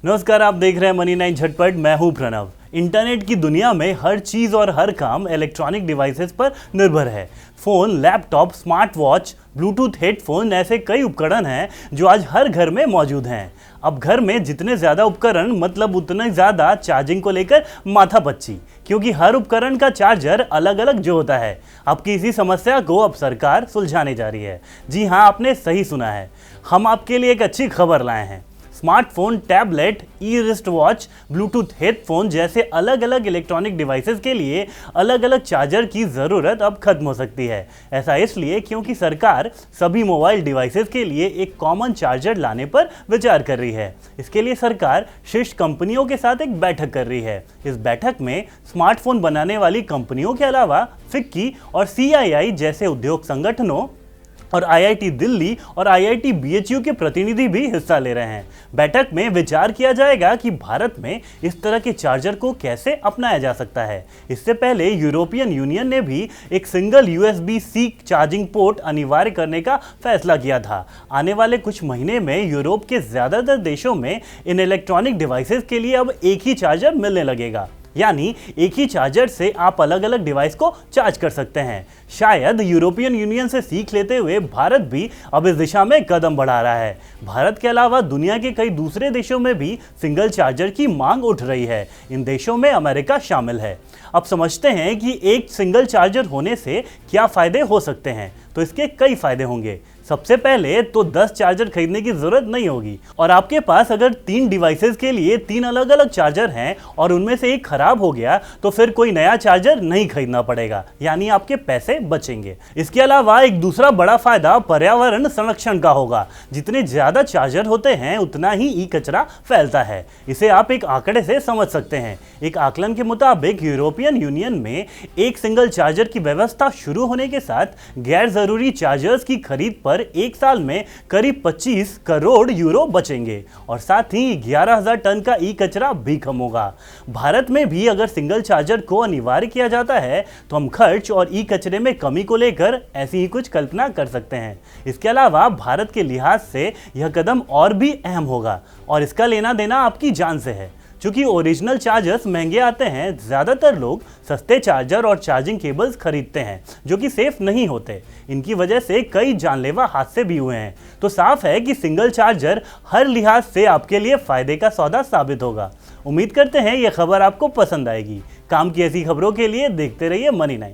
नमस्कार, आप देख रहे हैं मनी 9 झटपट। मैं हूं प्रणव। इंटरनेट की दुनिया में हर चीज और हर काम इलेक्ट्रॉनिक डिवाइसेस पर निर्भर है। Phone, laptop, smart watch, Bluetooth headphone ऐसे कई उपकरण हैं जो आज हर घर में मौजूद हैं। अब घर में जितने ज़्यादा उपकरण मतलब उतने ज़्यादा चार्जिंग को लेकर माथापच्ची, क्योंकि हर उपकरण का चार्जर अलग अलग जो होता है। आपकी इसी समस्या को अब सरकार सुलझाने जा रही है। जी हाँ, आपने सही सुना है। हम आपके लिए एक अच्छी खबर लाए हैं। स्मार्टफोन, टैबलेट, ई रिस्ट वॉच, ब्लूटूथ हेडफोन जैसे अलग अलग इलेक्ट्रॉनिक डिवाइसेस के लिए अलग अलग चार्जर की ज़रूरत अब खत्म हो सकती है। ऐसा इसलिए क्योंकि सरकार सभी मोबाइल डिवाइसेस के लिए एक कॉमन चार्जर लाने पर विचार कर रही है। इसके लिए सरकार शीर्ष कंपनियों के साथ एक बैठक कर रही है। इस बैठक में स्मार्टफोन बनाने वाली कंपनियों के अलावा फिक्की और CII जैसे उद्योग संगठनों और IIT दिल्ली और IIT BHU के प्रतिनिधि भी हिस्सा ले रहे हैं। बैठक में विचार किया जाएगा कि भारत में इस तरह के चार्जर को कैसे अपनाया जा सकता है। इससे पहले यूरोपियन यूनियन ने भी एक सिंगल USB-C चार्जिंग पोर्ट अनिवार्य करने का फैसला किया था। आने वाले कुछ महीने में यूरोप के ज़्यादातर देशों में इन इलेक्ट्रॉनिक डिवाइसेस के लिए अब एक ही चार्जर मिलने लगेगा, यानी एक ही चार्जर से आप अलग अलग डिवाइस को चार्ज कर सकते हैं। शायद यूरोपियन यूनियन से सीख लेते हुए भारत भी अब इस दिशा में कदम बढ़ा रहा है। भारत के अलावा दुनिया के कई दूसरे देशों में भी सिंगल चार्जर की मांग उठ रही है। इन देशों में अमेरिका शामिल है। अब समझते हैं कि एक सिंगल चार्जर होने से क्या फ़ायदे हो सकते हैं। तो इसके कई फ़ायदे होंगे। सबसे पहले तो 10 चार्जर खरीदने की ज़रूरत नहीं होगी, और आपके पास अगर 3 डिवाइसेस के लिए 3 अलग अलग चार्जर हैं और उनमें से एक खराब हो गया तो फिर कोई नया चार्जर नहीं खरीदना पड़ेगा, यानी आपके पैसे बचेंगे। इसके अलावा एक दूसरा बड़ा फायदा पर्यावरण संरक्षण का होगा। जितने ज़्यादा चार्जर होते हैं उतना ही ई कचरा फैलता है। इसे आप एक आंकड़े से समझ सकते हैं। एक आकलन के मुताबिक यूरोपियन यूनियन में एक सिंगल चार्जर की व्यवस्था शुरू होने के साथ गैर जरूरी चार्जर्स की खरीद पर एक साल में करीब 25 करोड़ यूरो बचेंगे, और साथ ही 11,000 टन का ई कचरा भी कम होगा। भारत में भी अगर सिंगल चार्जर को अनिवार्य किया जाता है तो हम खर्च और ई कचरे में कमी को लेकर ऐसी ही कुछ कल्पना कर सकते हैं। इसके अलावा भारत के लिहाज से यह कदम और भी अहम होगा, और इसका लेना देना आपकी जान से है। चूंकि ओरिजिनल चार्जर्स महंगे आते हैं, ज़्यादातर लोग सस्ते चार्जर और चार्जिंग केबल्स खरीदते हैं जो कि सेफ नहीं होते। इनकी वजह से कई जानलेवा हादसे भी हुए हैं। तो साफ है कि सिंगल चार्जर हर लिहाज से आपके लिए फ़ायदे का सौदा साबित होगा। उम्मीद करते हैं ये खबर आपको पसंद आएगी। काम की ऐसी खबरों के लिए देखते रहिए मनी 9।